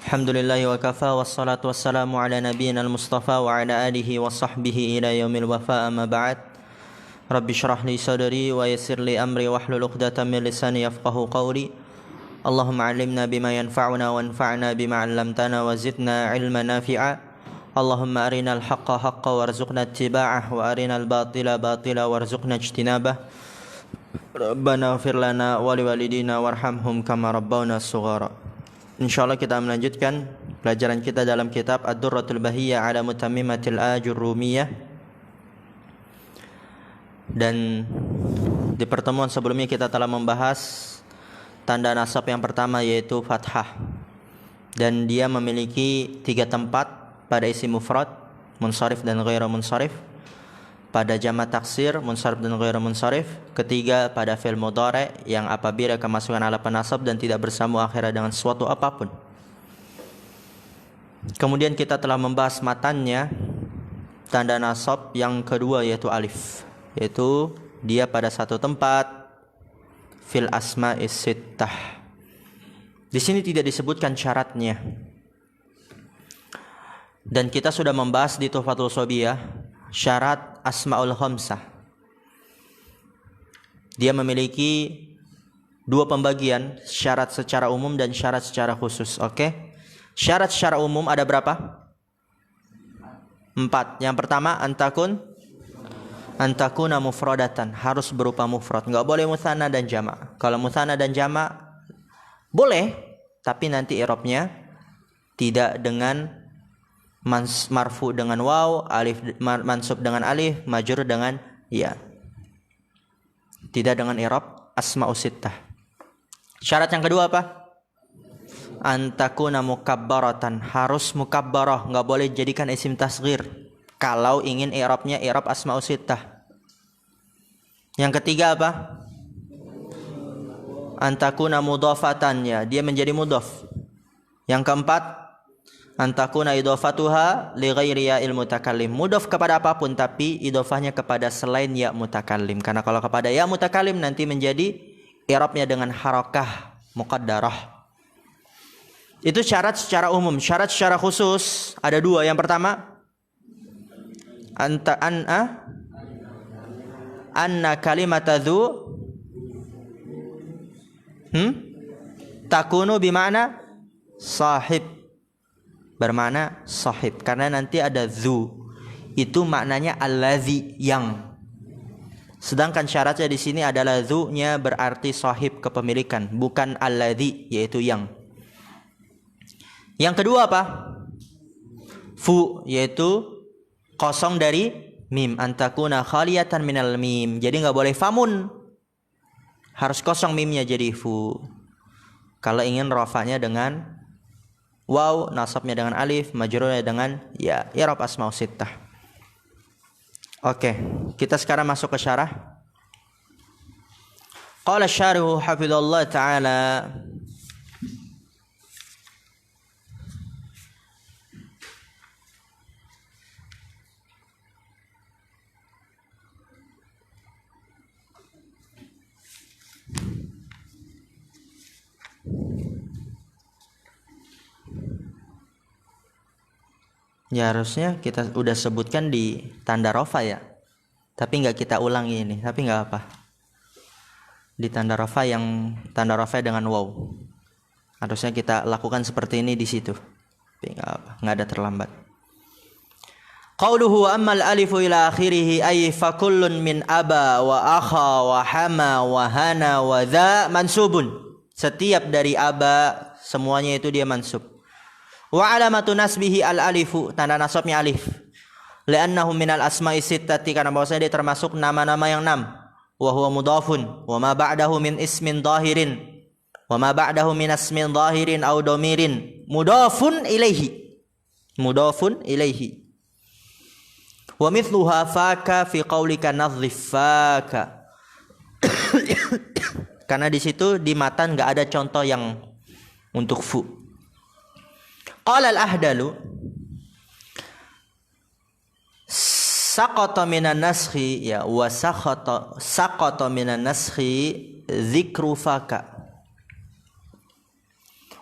Alhamdulillahi wa kafa wassalatu wassalamu ala nabiyyina al-mustafa wa ala alihi wa sahbihi ila yaumil wafa amma ba'd. Rabbi shrah li sadri wa yassir li amri wahlul 'uqdatam min lisani yafqahu qawli. Allahumma 'allimna bima yanfa'una wanfa'na bima 'allamtana wa zidna 'ilman nafi'a. Allahumma arinal haqqa haqqan warzuqna ittiba'ah wa arinal batila batila warzuqna ijtinabah. Rabbana ighfir lana wa liwalidina warhamhum kama rabbawna shighara. Insyaallah kita melanjutkan pelajaran kita dalam kitab Ad-Durratul Bahiyah ala Mutammimatil Ajurrumiyah. Dan di pertemuan sebelumnya kita telah membahas tanda nasab yang pertama, yaitu fathah. Dan dia memiliki 3 tempat pada isim mufrad, munsharif dan ghairu munsharif. Pada jamak taksir, munsharif dan ghairu munsharif. Ketiga, pada fi'il mudhari' yang apabila kemasukan ala penasab dan tidak bersambung akhirnya dengan suatu apapun. Kemudian kita telah membahas matannya, tanda nasab yang kedua yaitu alif, yaitu dia pada satu tempat fil asma'is sittah. Di sini tidak disebutkan syaratnya. Dan kita sudah membahas di Tuhfatul Shobiyah syarat asma'ul khamsah. Dia memiliki 2 pembagian, syarat secara umum dan syarat secara khusus. Oke? Syarat secara umum ada berapa? 4. Yang pertama, antakuna mufradatan, harus berupa mufrad. Enggak boleh mutsanna dan jamak. Kalau mutsanna dan jamak boleh, tapi nanti i'rabnya tidak dengan marfu dengan waw, alif mansub dengan alif, majrur dengan ya. Tidak dengan i'rab asma'us sittah. Syarat yang kedua apa? Antakuna mukabbaratan, harus mukabbarah, enggak boleh jadikan isim tasghir kalau ingin i'rabnya i'rab asma'us sittah. Yang ketiga apa? Antakuna mudhafatan, ya, dia menjadi mudhaf. Yang keempat, antakuna idhafatuha li ghairi ya'il mutakallim, mudhaf kepada apapun tapi idhafahnya kepada selain ya mutakallim, karena kalau kepada ya mutakallim nanti menjadi i'rabnya dengan harakah muqaddarah. Itu syarat secara umum. Syarat secara khusus ada 2. Yang pertama, anna kalimata dzu takunu bima'na sahib, bermakna sahib, karena nanti ada dzu, itu maknanya allazi, yang. Sedangkan syaratnya di sini adalah dzu-nya berarti sahib, kepemilikan, bukan allazi, yaitu yang. Yang kedua apa? Fu, yaitu kosong dari mim, antakuna khaliyatan minal mim. Jadi enggak boleh famun, harus kosong mimnya, jadi fu. Kalau ingin rafa'nya dengan waw, nasabnya dengan alif, majrurnya dengan ya, i'rab asma'us sittah. Oke, kita sekarang masuk ke syarah. Qala syarihu hafizallahu ta'ala, ya, harusnya kita udah sebutkan di tanda rafa ya, tapi nggak kita ulangi ini, tapi nggak apa. Di tanda rafa, yang tanda rafa dengan waw, harusnya kita lakukan seperti ini di situ, tapi nggak apa, nggak ada terlambat. Qauluhu ammal alifu ila akhirih ay fa kullun min aba wa akha wa hama wa hana wa dha mansubun. Setiap dari aba semuanya itu dia mansub. Wa alamatu nasbihi al-alifu, tanda nasabnya alif. Li'annahu minal asma'i sittati, karena bahwasanya dia termasuk nama-nama yang 6. Wa huwa mudhafun wa ma ba'dahu min ismin dhahirin wa ma ba'dahu min ismin dhahirin aw dhamirin mudhafun ilaihi. Mudhafun ilaihi. Wa mithluha faka fi qaulika nadhif faka. Karena di situ di matan enggak ada contoh yang untuk fu. Qala al-ahdalu saqata minan naskhi, ya, wa saqata minan naskhi dzikru faka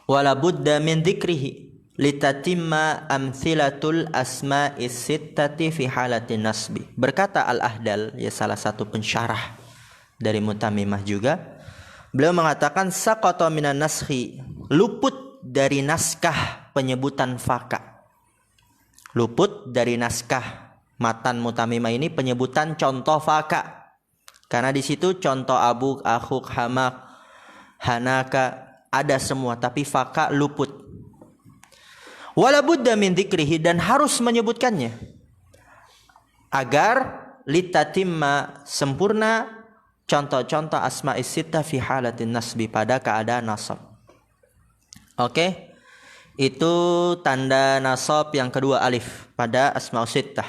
wala budda min dzikrihi. litatimma amthilatul asma'is sittati fi halatin nasbi. Berkata Al-Ahdal, ya salah satu pensyarah dari Mutamimah juga, beliau mengatakan saqata minan naskhi, luput dari naskah penyebutan faka. Luput dari naskah matan Mutamimah ini penyebutan contoh faka. Karena di situ contoh abuk, akhuk, hamak, hanaka ada semua, tapi faka luput. Wala budda min dzikrihi, dan harus menyebutkannya agar litatimma sempurna contoh-contoh asma'is sittah fi halatin nasbi, pada keadaan nasab. Oke. Itu tanda nasab yang kedua, alif, pada asma'us sittah.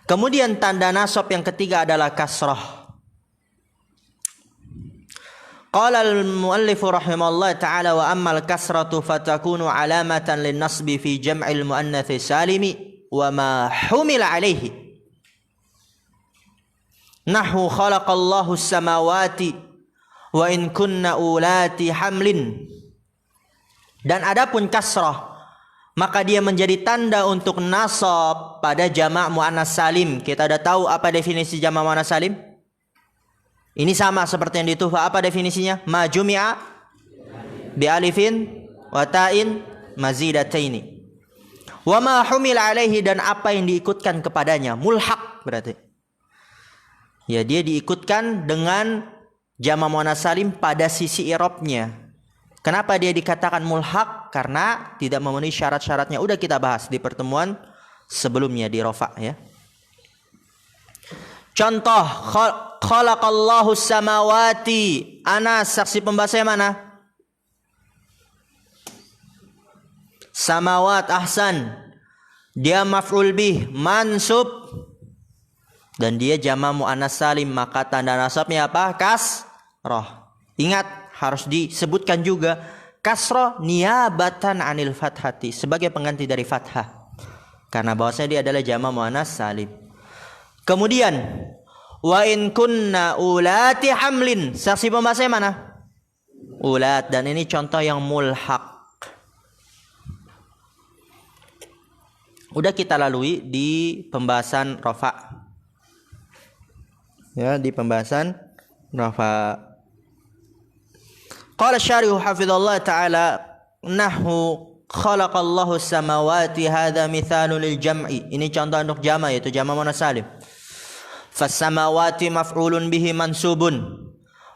Kemudian tanda nasab yang ketiga adalah kasrah. Qala al-muallif rahimahullah ta'ala wa ammal kasratu fatakunu alamatan lin-nasbi fi jam'il muannats salimi wa ma humila alaihi. Nahwu khalaqallahu as-samawati wa in kunna ulati hamlin. Dan adapun kasrah, maka dia menjadi tanda untuk nasab pada jamak muannats salim. Kita sudah tahu apa definisi jamak muannats salim? Ini sama seperti yang ditufa. Apa definisinya? Ma jumi'a bi alifin wa ta'in mazidataini. Wa ma humil alaihi, dan apa yang diikutkan kepadanya. Mulhaq berarti. Ya, dia diikutkan dengan jamak muannats salim pada sisi i'rabnya. Kenapa dia dikatakan mulhaq? Karena tidak memenuhi syarat-syaratnya. Udah kita bahas di pertemuan sebelumnya di Rafa, ya. Contoh, khalaqallahu samawati. Anas, saksi pembahasannya mana? Samawat, ahsan. Dia maf'ul bih, mansub. Dan dia jamak muannats salim, maka tanda nasabnya apa? Kasrah. Ingat, harus disebutkan juga kasrah niyabatan anil fathati, sebagai pengganti dari fathah. Karena bahwasanya dia adalah jamak muannats salim. Kemudian wa in kunna ulati hamlin, saksi pembahasannya mana? Ulat, dan ini contoh yang mulhaq. Udah kita lalui di pembahasan rafa. Ya, di pembahasan rafa. Qala syarih hafizallahu taala nahwu khalaqallahu samawati, hadza mithalun lil jam'i. Ini contoh untuk jama', yaitu jama' muannats salim. Fas-samawati maf'ulun bihi mansubun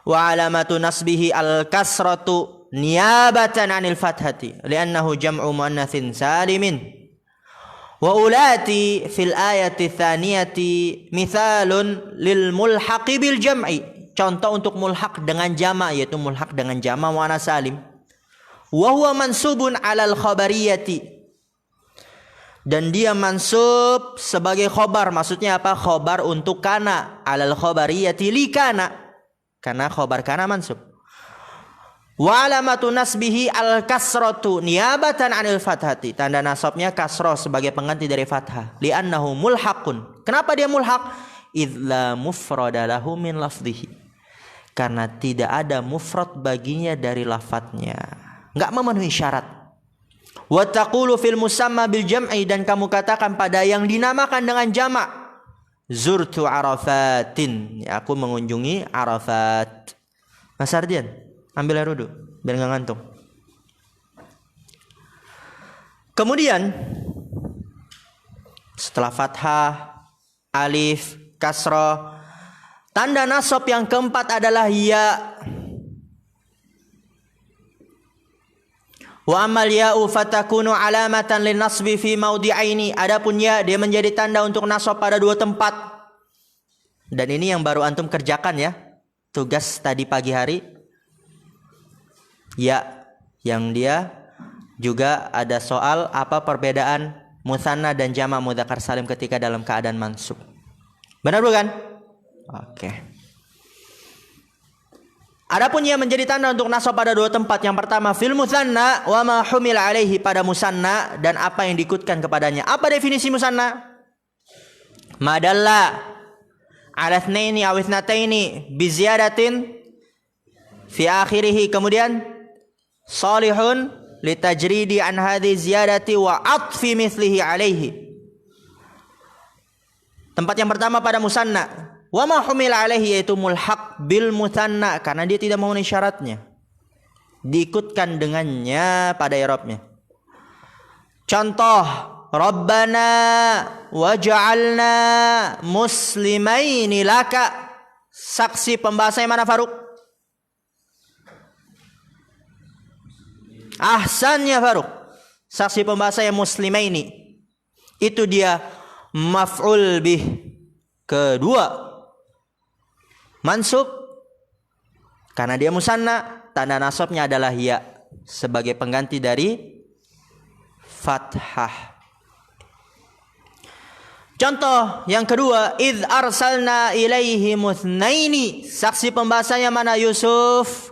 wa alamatu nasbihi al-kasratu niyabatan 'anil fathati li'annahu jam'u muannatsin salimin. Wa ulati fil ayati tsaniyati mithalun lil mulhaqi bil jam'i. Contoh untuk mulhaq dengan jama', yaitu mulhaq dengan jama' muannats salim. Wa huwa mansubun 'alal khabariyati, dan dia mansub sebagai khobar. Maksudnya apa? Khobar untuk kana. Alal khobariyati li kana, karena khobar kana mansub. Wa alamatu nasbihi al kasratu niyabatan anil fathati. Tanda nasabnya kasroh sebagai pengganti dari fathah. Li'annahu mulhaqun. Kenapa dia mulhaq? Idla mufrada lahu min lafzihi. Karena tidak ada mufrad baginya dari lafadznya. Enggak memenuhi syarat. Wa taqulu fil musamma bil jam'i, dan kamu katakan pada yang dinamakan dengan jamak, zurtu Arafatin, ya, aku mengunjungi Arafat. Mas Ardian, ambil air wudu biar enggak ngantuk. Kemudian setelah fathah, alif, kasrah, tanda nasab yang keempat adalah ya. Wa amal ya'u fatakunu alamatan lin nasbi fi maudi'aini. Adapun ya, dia menjadi tanda untuk nasab pada dua tempat. Dan ini yang baru antum kerjakan, ya. Tugas tadi pagi hari. Ya, yang dia juga ada soal apa perbedaan musanna dan jamak mudzakkar salim ketika dalam keadaan mansub. Benar bukan? Oke. Adapun ia menjadi tanda untuk nasab pada dua tempat. Yang pertama fil musanna wa ma humil alaihi, pada musanna dan apa yang diikutkan kepadanya. Apa definisi musanna? Madalla ala itsnaini aw itsnataini bi ziyadatin fi akhirih. Kemudian salihun litajridi an hadhi ziyadati wa atfi mithlihi alaihi. Tempat yang pertama pada musanna. Wa ma humila alaihi, yaitu mulhaq bil muthanna, karena dia tidak memenuhi syaratnya. Diikutkan dengannya pada i'rabnya. Contoh, Rabbana waj'alna muslimaini laka. Saksi pembahasannya mana, Faruk? Ahsannya, Faruk. Saksi pembahasannya muslimaini. Itu dia maf'ul bih kedua. Mansub karena dia musanna, tanda nasabnya adalah ya sebagai pengganti dari fathah. Contoh yang kedua, idz arsalna ilaihi muthnaini. Saksi pembahasannya mana, Yusuf?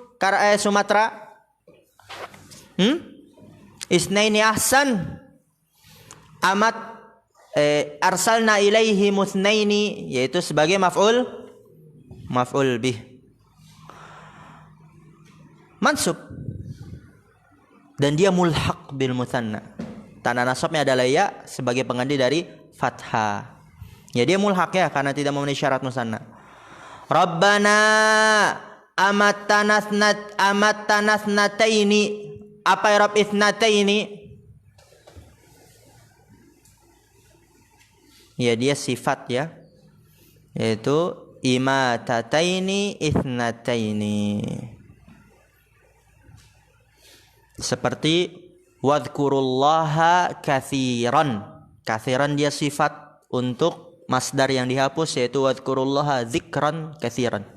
Sumatera. Isnaini ahsan. Amat arsalna ilaihi muthnaini, yaitu sebagai maf'ul bih. Mansub. Dan dia mulhaq bil muthanna. Tanda nasabnya adalah ya sebagai pengganti dari fathah. Ya dia mulhaq ya karena tidak memenuhi syarat musanna. Rabbana amattanathnataini. Apa i'rab ithnataini? Ya dia sifat ya. Yaitu imatataini ithnataini. Seperti wadhkurullaha katsiran. Katsiran dia sifat untuk masdar yang dihapus, yaitu wadhkurullaha dzikran katsiran.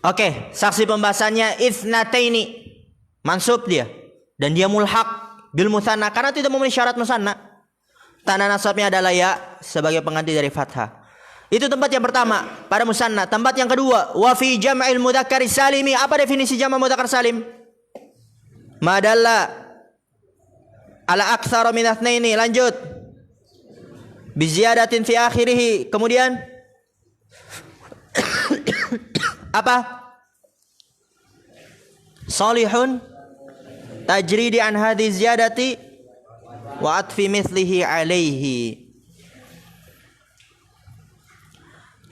Oke, saksi pembahasannya ithnataini. Mansub dia dan dia mulhaq bil mutsanna karena tidak memenuhi syarat musanna. Tanda nasabnya adalah ya sebagai pengganti dari fathah. Itu tempat yang pertama pada musanna. Tempat yang kedua, wa fi jam'il mudzakkar salimi. Apa definisi jama' mudzakkar salim? Madalla ala aktsara min itsnaini. Lanjut. Bi ziyadatin fi akhirih. Kemudian apa? Salihun tajridi an hadhi ziyadati wa atfi mithlihi alaihi.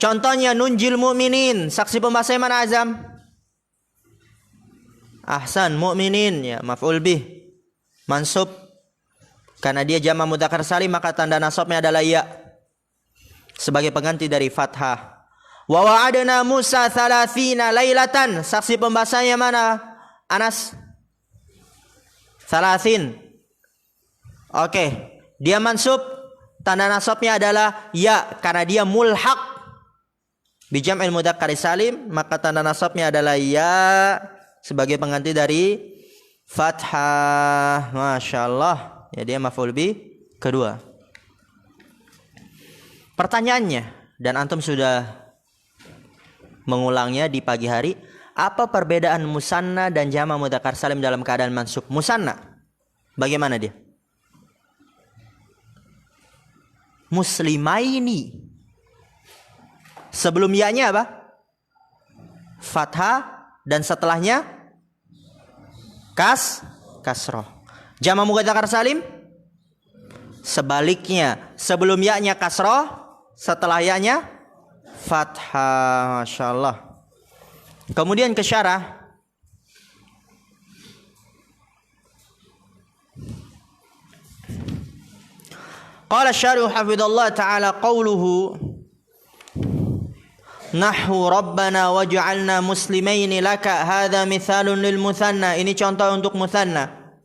Contohnya nunjil mu'minin. Saksi pembahasannya mana, Azam? Ahsan, mu'minin ya maf'ul bih. Mansub karena dia jama' mudzakkar salim, maka tanda nasabnya adalah ya sebagai pengganti dari fathah. Wa wa'adna Musa 30 lailatan. Saksi pembahasannya mana, Anas? 30. Oke, dia mansub, tanda nasabnya adalah ya karena dia mulhaq bi jam'il mudzakkar salim, maka tanda nasabnya adalah ya sebagai pengganti dari fathah. Masyaallah, ya dia maf'ul bi kedua. Pertanyaannya, dan antum sudah mengulangnya di pagi hari, apa perbedaan musanna dan jama' mudzakkar salim dalam keadaan mansub? Musanna bagaimana dia? Muslimaini. Sebelum ya-nya apa? Fathah, dan setelahnya kasroh. Jama' mudzakkar salim sebaliknya, sebelum ya-nya kasroh, setelah ya-nya fathah. Masyaallah. Kemudian ke syarah. Qala syarih hafidhallah ta'ala qawluhu nahwu rabbana waj'alna muslimaini laka hadza mithalun lil muthanna. Ini contoh untuk muthanna.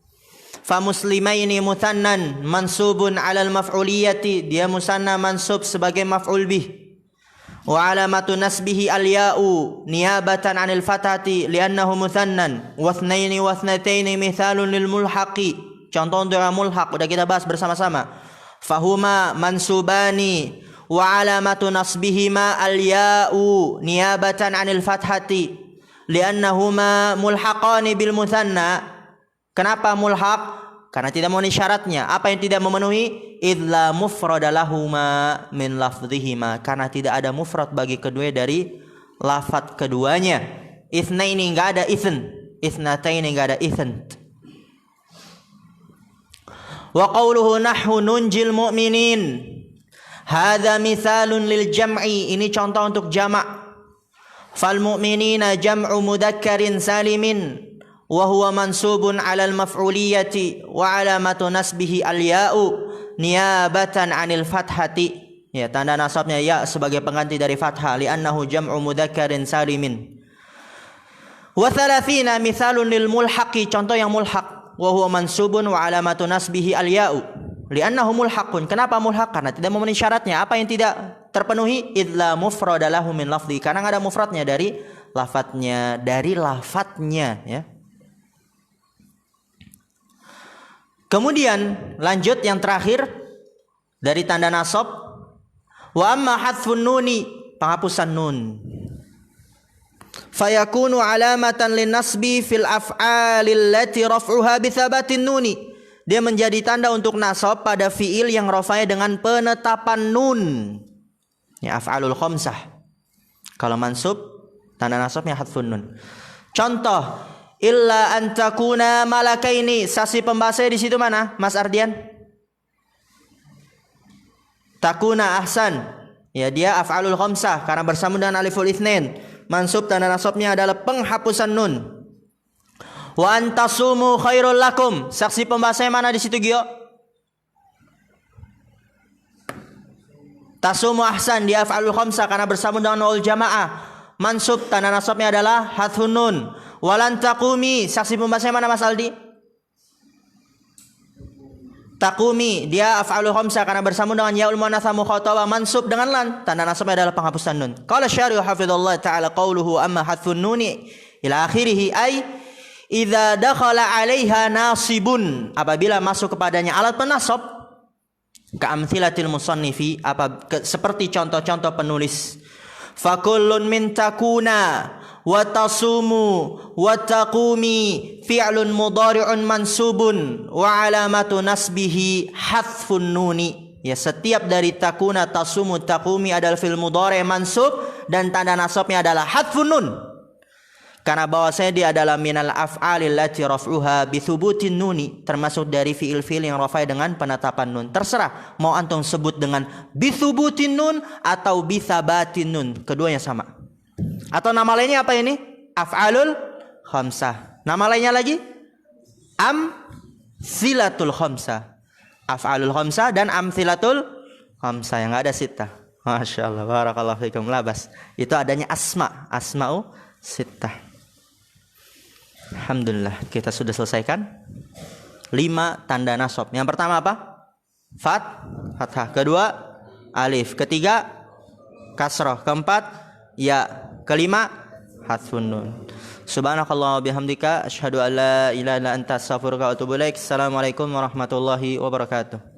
Fa muslimaini muthannan mansubun 'ala al maf'uliyati. Dia musanna mansub sebagai maf'ul bih. Wa 'alamatu nasbihi al ya'u niyabatan 'anil fathati li'annahu muthannan. Wa itsnaini wa itsnataini mithalun lil mulhaqi. Contoh untuk mulhaq udah kita bahas bersama-sama. Fahuma mansubani wa alamatu nasbihima al-ya'u niyabatan 'anil fathati li'annahuma mulhaqani bil mutsanna. Kenapa mulhaq? Karena tidak memenuhi syaratnya. Apa yang tidak memenuhi? Idza mufrada lahuma min lafdhihima. Karena tidak ada mufrad bagi kedua dari lafaz keduanya. Itsnaini enggak ada itsn. ithnataini enggak ada ithnt. Wa qawluhu nahnu nunjil mu'minin. Hadza mithalun lil jam'i, ini contoh untuk jamak. Fal mu'minina jam'u mudakkarin salimin wa huwa mansubun 'alal maf'uliyati wa 'alamatu nasbihi al-ya'u niyabatan 'anil fathati. Ya, tanda nasabnya ya sebagai pengganti dari fathah, li'annahu jam'u mudakkarin salimin. Wa thalathina mithalun lil mulhaqi, contoh yang mulhaq, wa huwa mansubun wa 'alamatu nasbihi al-ya'u li'annahu mulhaqun. Kenapa mulhaq? Karena tidak memenuhi syaratnya. Apa yang tidak terpenuhi? Idla mufrada lahu min lafzi, karena enggak ada mufradnya dari lafadznya, ya. Kemudian lanjut yang terakhir dari tanda nasab. Wa amma hadfun nuni, penghapusan nun. Fayakunu alamatan linnasbi fil af'alil lati raf'uha bi thabatin nuni. Dia menjadi tanda untuk nasab pada fiil yang rafa'nya dengan penetapan nun. Ya, af'alul khamsah. Kalau mansub, tanda nasabnya hadfun nun. Contoh, illa an takuna malakaini. Saksi pembahasanya di situ mana, Mas Ardian? Takuna ahsan. Ya, dia af'alul khamsah karena bersambung dengan aliful itsnain. Mansub tanda nasabnya adalah penghapusan nun. Wa antasumu khairul lakum. Saksi pembahasanya mana di situ, Gio? Tasumu ahsan, dia af'alul khamsah karena bersambung dengan waul jamaah. Mansub tanda nasabnya adalah hadfun nun. Walan taqumi. Saksi pembahasanya mana, Mas Aldi? Taqumi, dia af'alul khamsah karena bersambung dengan yaul muannats mukhatabah, mansub dengan lan, tanda nasabnya adalah penghapusan nun. Qala syarih hafizallahu taala qauluhu amma hadfun nuni ila akhirih ay idza dakhala 'alaiha nasibun, apabila masuk kepadanya alat penasab, ka amtsilatil musannifi, seperti contoh-contoh penulis. Fa kullun min takuna wa tasumu wa taqumi fi'lun mudhari'un mansubun wa alamatu nasbihi hadfun nuni. Ya, setiap dari takuna, tasumu, taqumi adalah fi'il mudhari' mansub dan tanda nasabnya adalah hadfun nun. Karena bahwasanya dia adalah minal af'alil lati raf'uha bi thubutin nuni, termasuk dari fi'il-fi'il yang rafai dengan penetapan nun. Terserah mau antum sebut dengan bi thubutin nun atau bi thabatin nun, keduanya sama. Atau nama lainnya apa ini? Af'alul khamsah. Nama lainnya lagi? Amtsilatul khamsah. Af'alul khamsah dan amtsilatul khamsah, yang enggak ada sittah. Masya Allah, barakallahu fikum, labas. Itu adanya asma'u sittah. Alhamdulillah, kita sudah selesaikan 5 tanda nasab. Yang pertama apa? Fathah. Kedua, alif. Ketiga, kasrah. Keempat, ya. Kelima, hadfun nun. Subhanakallah wa bihamdika asyhadu an la ilaha illa anta astaghfiruka wa atubu ilaik. Assalamualaikum warahmatullahi wabarakatuh.